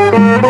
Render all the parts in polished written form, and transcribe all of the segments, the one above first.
Thank you.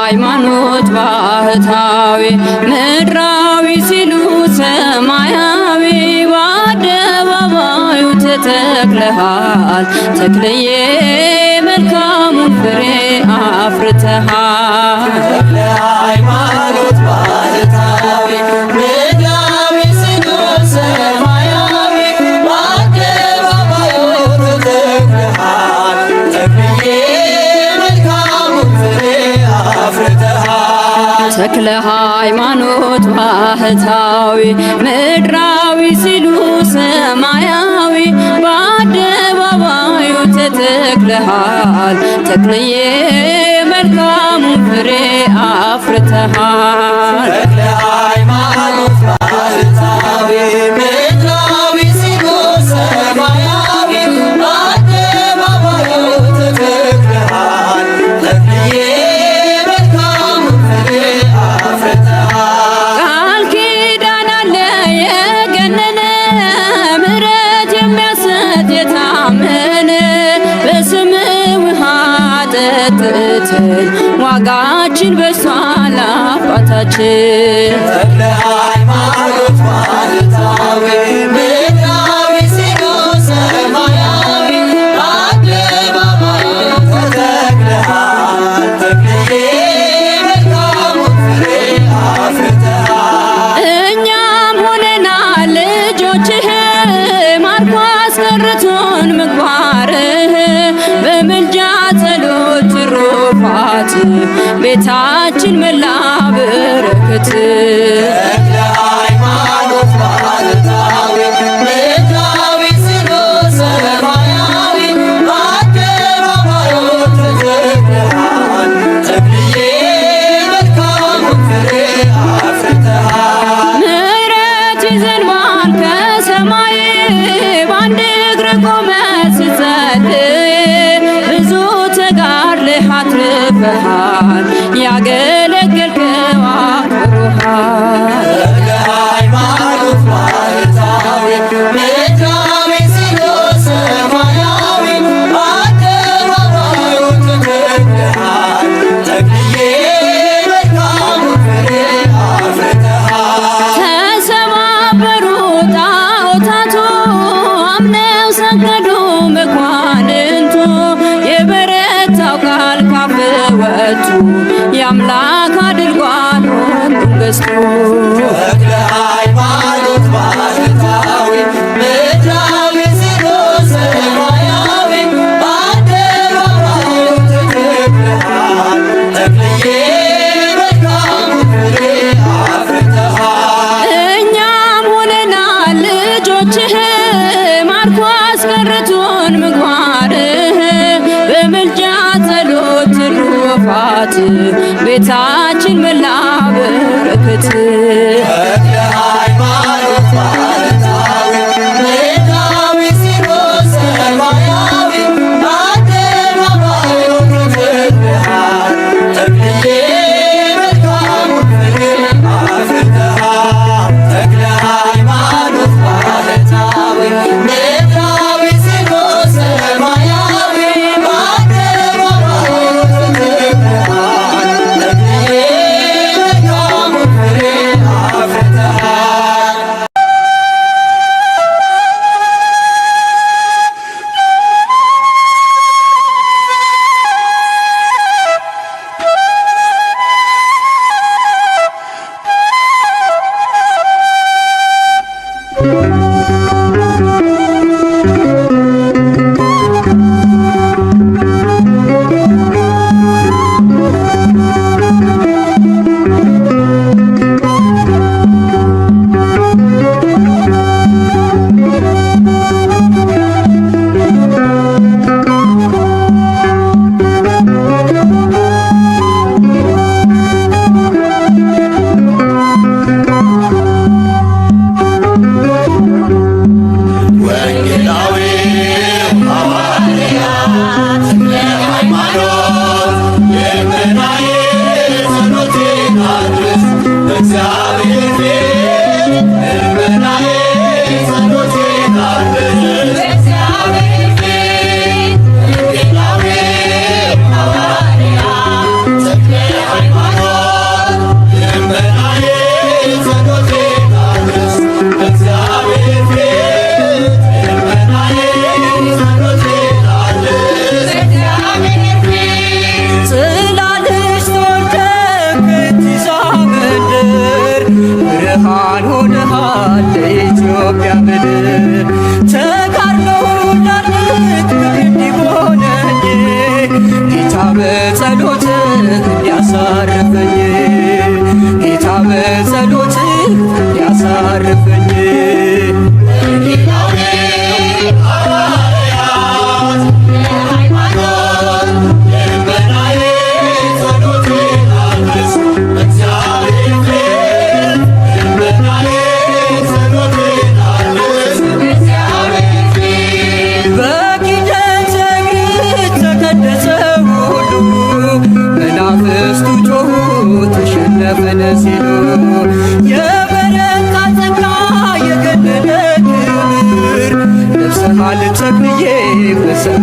ሃይማኖት ባህታዊ ምድራዊ ሲሉ ሰማያዊ በአደባባዩ ተተክለሃል ተክልዬ መልካሙን ፍሬ አፍርተሃል። ሃይማኖት ባህታዊ ምድራዊ ሲሉ ሰማያዊ በአደባባዩ ተተክለሃል ተክልዬ መልካሙን ፍሬ አፍርተሃል። ተክለ ሃይማኖት ባህታዊ ምድራዊ ሲሉ ሰማያዊ በአደባባዩ ተተክለሃል ተክልዬ መልካሙን ፍሬ አፍርተሃል። ተክለ ሃይማኖት ባህታዊ ምድራዊ ሲሉ ሰማያዊ በአደባባዩ ተተክለሃል ተክልዬ መልካሙን ፍሬ አፍርተሃል። ቃል ኪዳን አለ የገነነ ምሕረት የሚያሰጥ የታመነ በስምህ ውሃ ጠጥተን ዋጋችን በዝቷል አባታችን። ተክለ ሃይማኖት ባህታዊ ምድራዊ ሲሉ ሰማያዊ በአደባባዩ ተተክለሃል ተክልዬ መልካሙን ፍሬ አፍርተሃል። እኛም ሆነናል ልጆችህ ማርኮ አስቀርቶን ምግባርህ በምልጃ ጸሎት ትሩፋት ቤታችን መላ በረከት። ተክለ ሃይማኖት ባህታዊ ምድራዊ ሲሉ ሰማያዊ በአደባባዩ ተተክለሃል ተክልዬ መልካሙን ፍሬ አፍርተሃል። ምሕረት ይዘንባል ከሰማይ በአንድ እግር ቆመ ስትጸልይ ብዙ ተጋድለህ አትርፈሃል ያገለገልከው አክብሮሃል። ተክለ ሃይማኖት ባህታዊ ምድራዊ ሲሉ ሰማያዊ በአደባባዩ ተተክለሃል ተክልዬ መልካሙን ፍሬ አፍርተሃል። ተሰባበሩ ጣዖታቱ አምነው ሰገዱ መኳንንቱ የበረታው ቃል ካፍ ወጡ የአምላክ አድርጓል ሁሉን ገዝቶ። ተክለ ሃይማኖት ባህታዊ ምድራዊ ሲሉ ሰማያዊ በአደባባዩ ተተክለሃል ተክልዬ መልካሙን ፍሬ አፍርተሃል። እኛም ሆነናል ልጆችህ ማርኮ አስቀርቶን ምግባርህ በምልጃ ጸሎት ትሩፋት ቤታችን መላ በረከት። ተክለ ሃይማኖት ባህታዊ ምድራዊ ሲሉ ሰማያዊ በአደባባዩ ተተክለሃል ተክልዬ መልካሙን ፍሬ አፍርተሃል። ተክለ ሃይማኖት ባህታዊ ምድራዊ ሲሉ ሰማያዊ በአደባባዩ ተተክለሃል ተክልዬ መልካሙን ፍሬ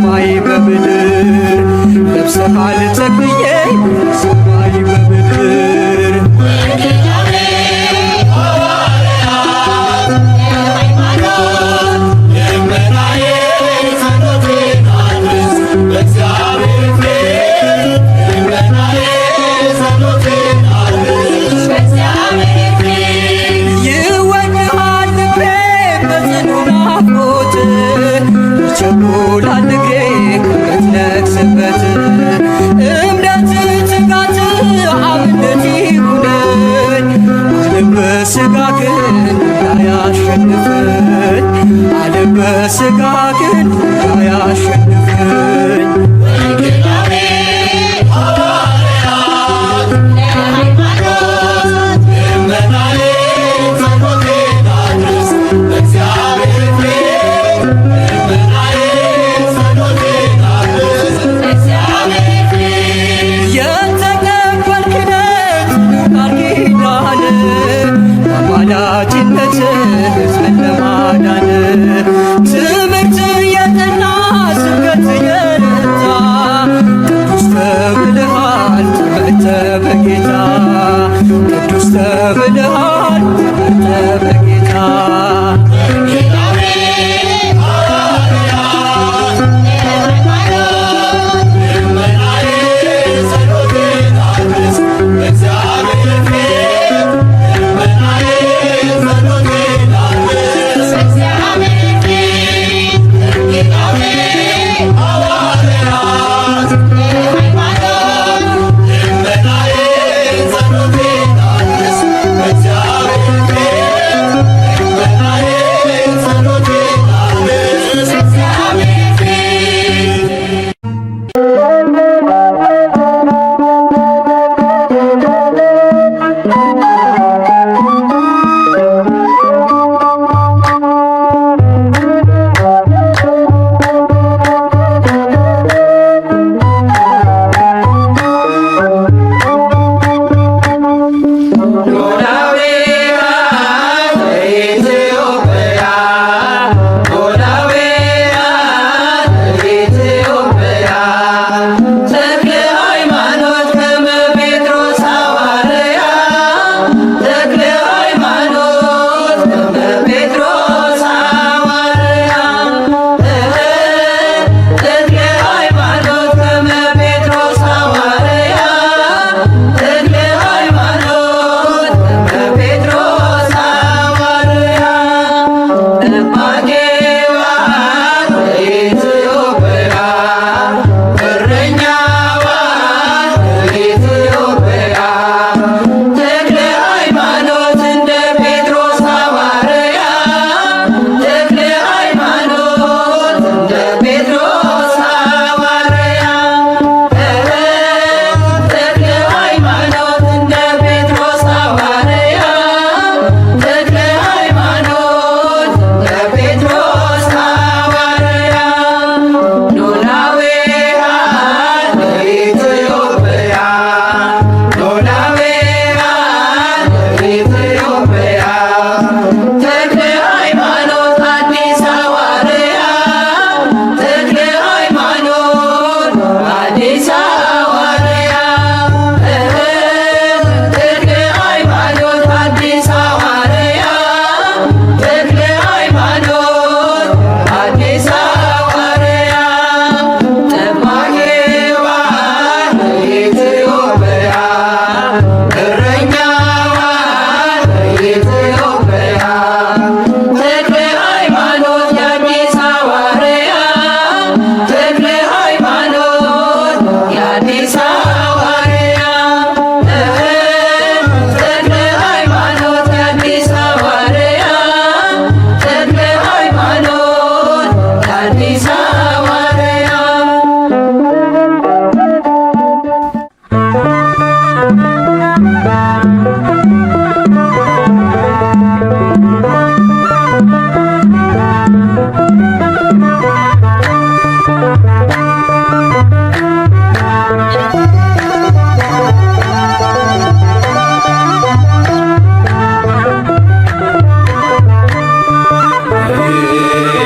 በሰማይ በምድር ለብሰሃል ተክልዬ በሰማይ በምድር ይቸኩላል እግሬ ከምትነግስበት እምነት ትጋት አብነት ይሁነኝ ዓለም በሥጋ ግን እንዳያሸንፈኝ ዓለም በሥጋ ግን እንዳያሸንፈኝ አማላጅነት ሕዝብን ለማዳን ትምህርት የጠና ስብከት የረታ ቅዱስ ተብለሃል ትምህርተ በጌታ ቅዱስ ተብለሃል ትምህርተ በጌታ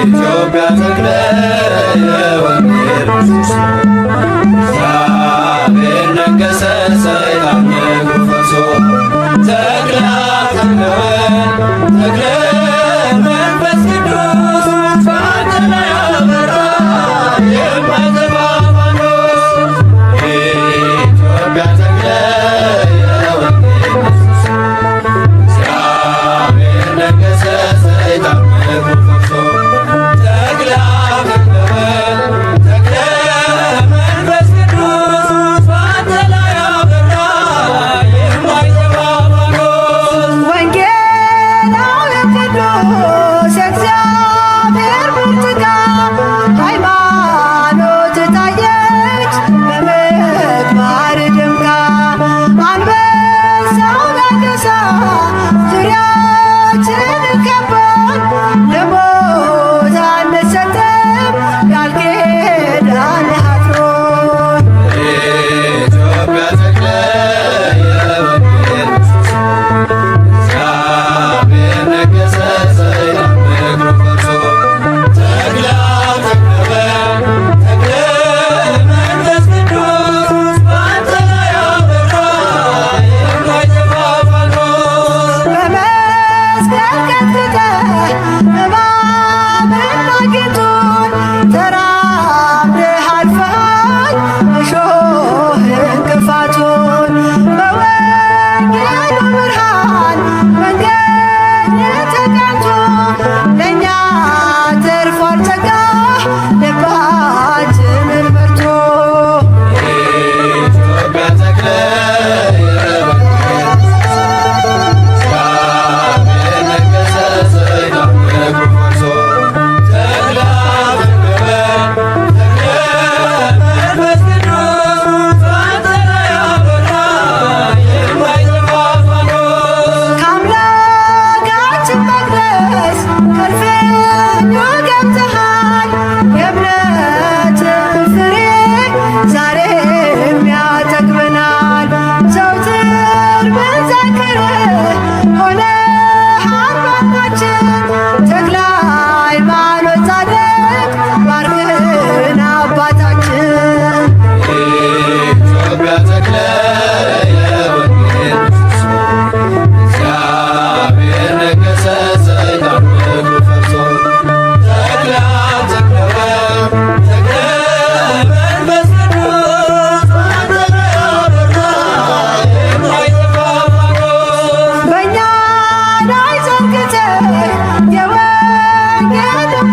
ኢትዮጵያ ተክለ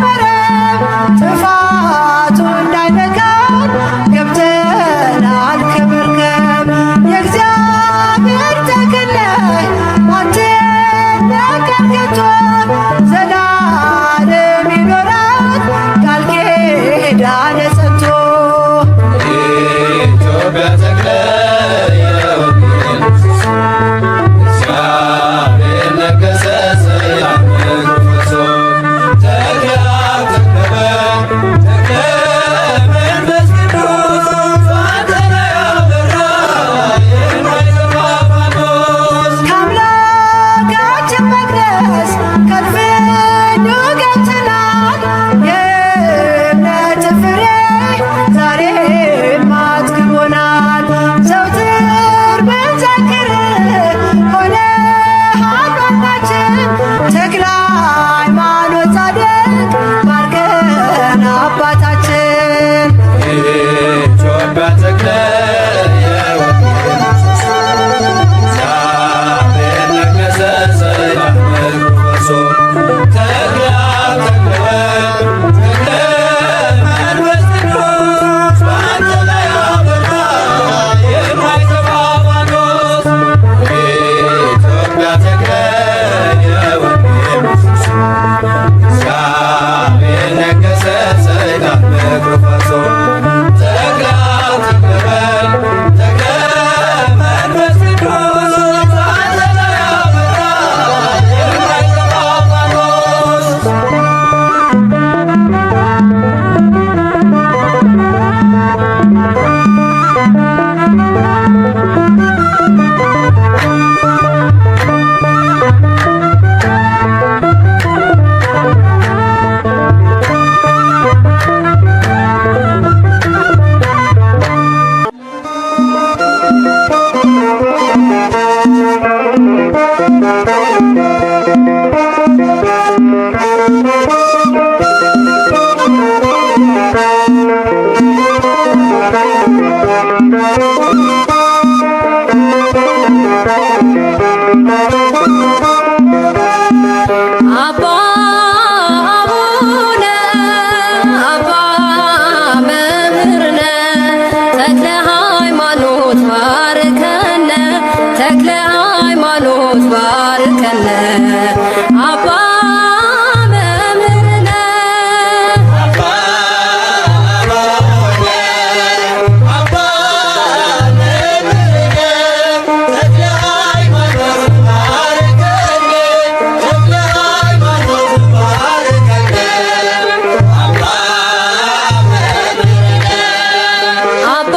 መረብ ጥፋቱ እንዳይነካን ገብተናል ከመርከብ የእግዚአብሔር ተክል ነህ አትነቀል ከቶ ዘላለም ይኖራል ቃል ኪዳነ ጸንቶ ኢትዮጵያ ተክለ የወንጌል እግዚአብሔር ነገሠ ሰላምን ፈሶ ተክለ አብ ተክለ መንፈስ ቅዱስ በአንተ ላይ አበራ የማይጠፋ ፋኖስ ከአምላካችን መቅደስ ከእልፍኙ ገብተናል የእምነት ፍሬ ዛሬም አጥግቦናል ዘውትር ብንዘክር ሆነሃል ወንዳችን ተክለ ሃይማኖት ጻድቅ ባርከን አባታችን ኢትዮጵያ ተክለ የወንጌል እግዚአብሔር ነገሠ ሰላምን ፈሶ ተክለ አብ ተክለ መንፈስ ቅዱስ በአንተ ላይ አበራ የማይጠፋ ፋኖስ ኢትዮጵያ ተክለ የወንጌል እግዚአብሔር ነገሠ ሰላምን ፈሶ ተክለ አብ ተክለ መንፈስ ቅዱስ በአንተ ላይ አበራ የማይጠፋ ፋኖስ አባ አቡነ አባ መምህርነ ተክለ ሃይማኖት ባርከነ ተክለ ሃይማኖት ባርከነ አባ መምህርነ አባ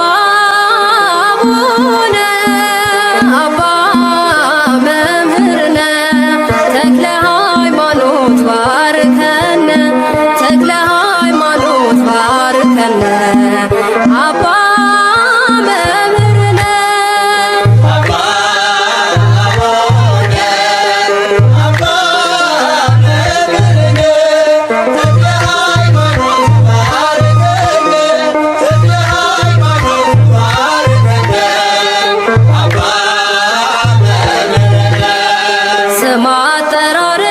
አቡነ አባ መምህርነ ተክለ ሃይማኖት ባርከነ ተክለ ሃይማኖት ባርከነ አባ መምህርነ ስም አጠራር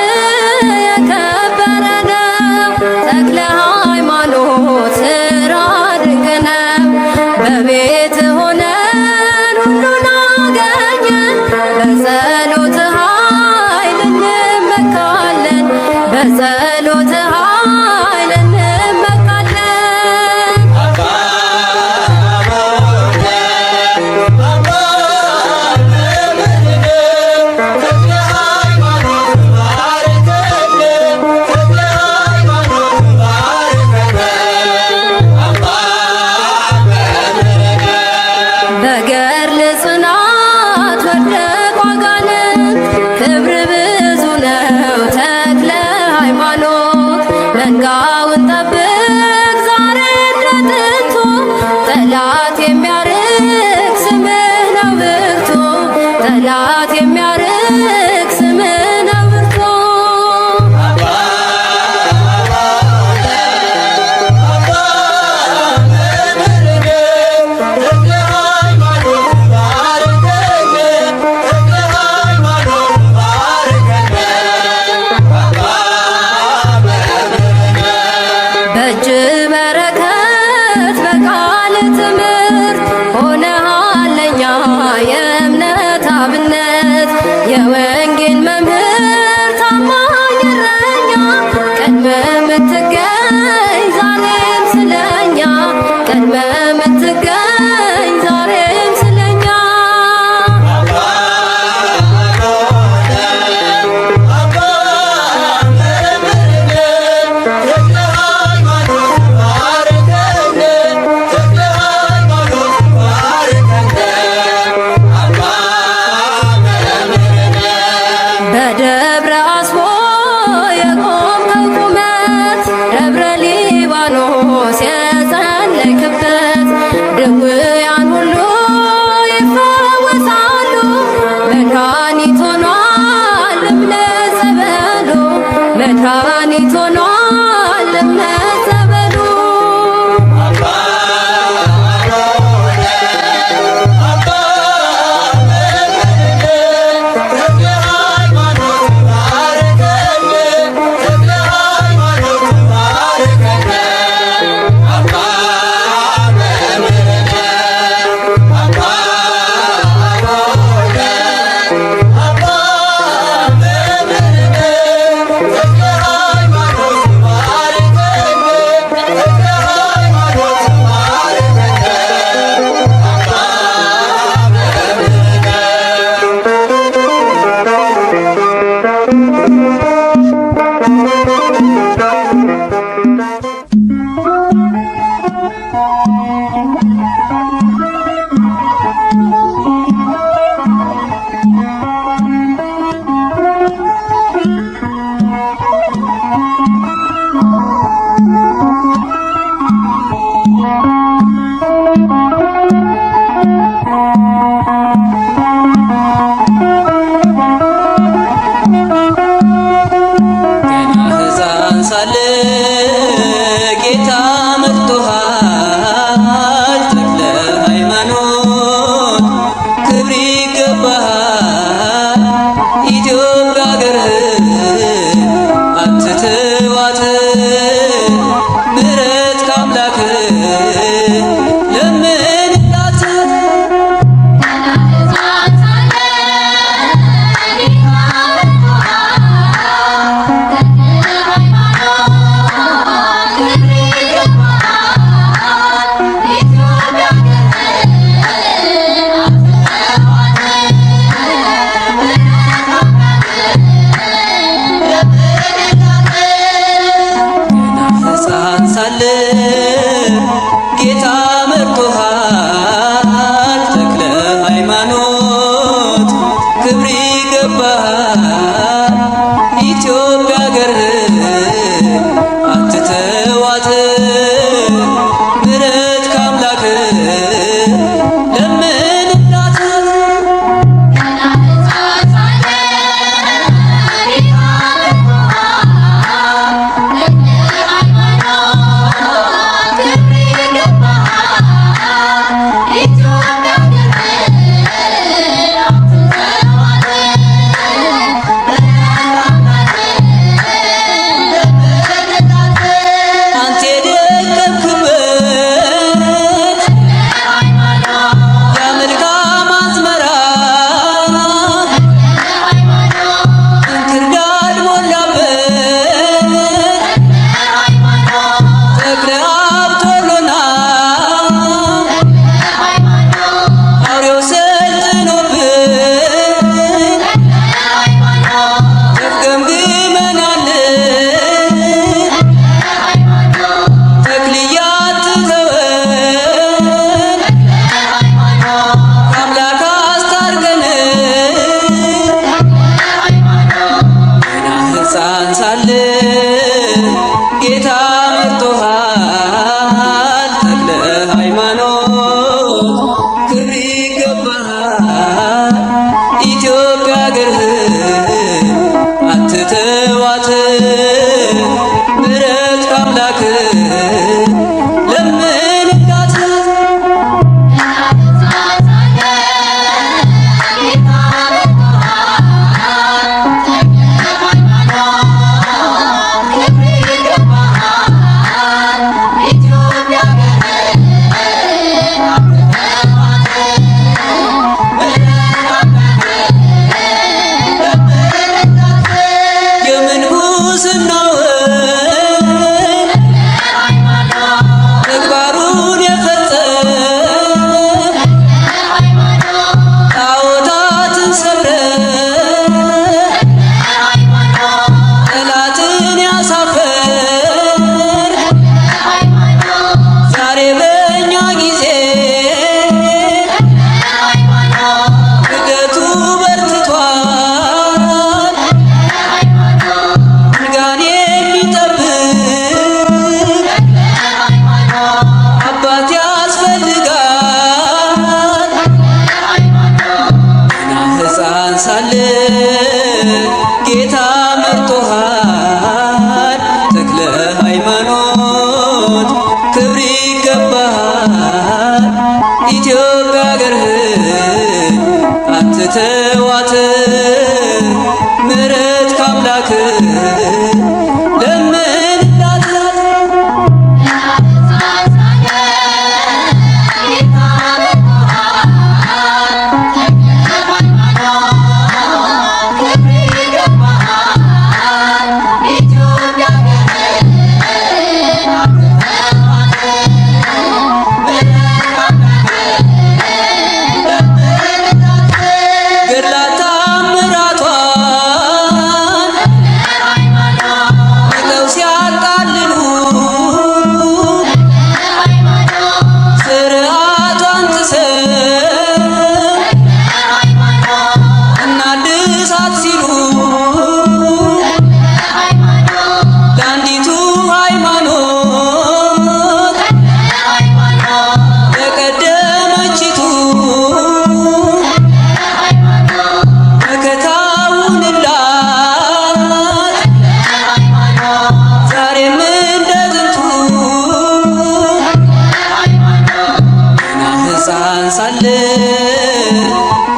የከበረ ነው ተክለ ሃይማኖት ስራ ድንቅ ነው በቤት ሆነን ሁሉን አገኘን በጸሎት ኃይል እንመካለን በጸሎት ኃይል እንመካለን በገድል ጽናት ወደቁ አጋንንት ክብር ብዙ ነው ተክለ ሃይማኖት መንጋውን ጠብቅ ዛሬ እንደ ጥንቱ ጠላት የሚያርቅ ስምህ ነው ብርቱ ጠላት የሚያርቅ ስምህ ነው ብርቱ ዛሬም ስለኛ ቀድመ የምትገኝ ዛሬም ስለኛ በደብረ አስቦ የቆምከው ቁመት ደብረ ሊባኖስ የጸለይክበት ድውያን ሁሉ ይፈወሳሉ። መድኃኒት ሆኗል እምነት ጸበሉ መድኃኒት ሆኗል እምነት ጸበሉ አትተዋት ምሕረት ካምላክ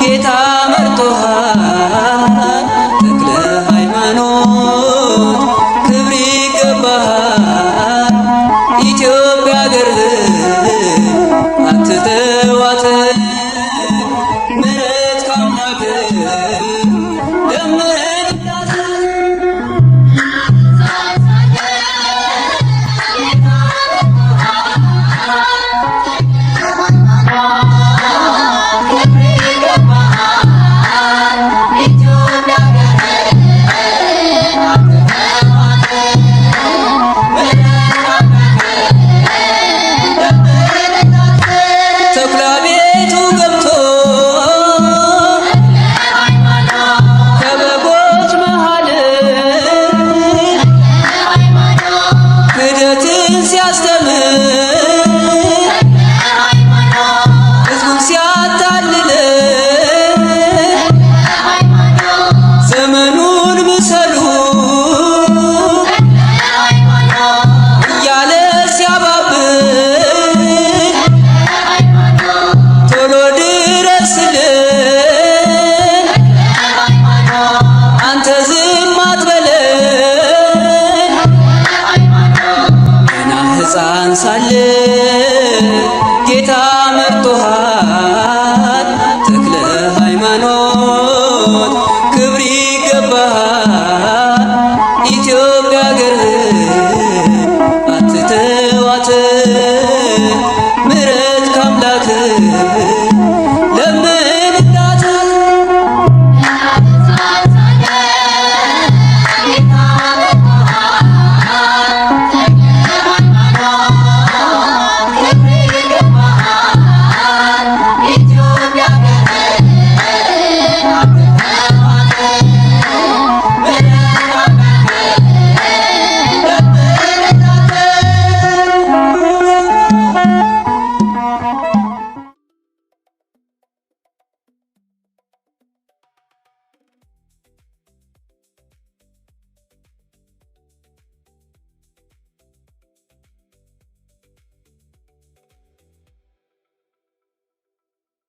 ጌታ መርጦሃል ተክለ ሃይማኖት ክብር ይገባሃል ኢትዮጵያ አገርህን አትተዋት ምሕረት ካምላክህ ለምንላት ሳለን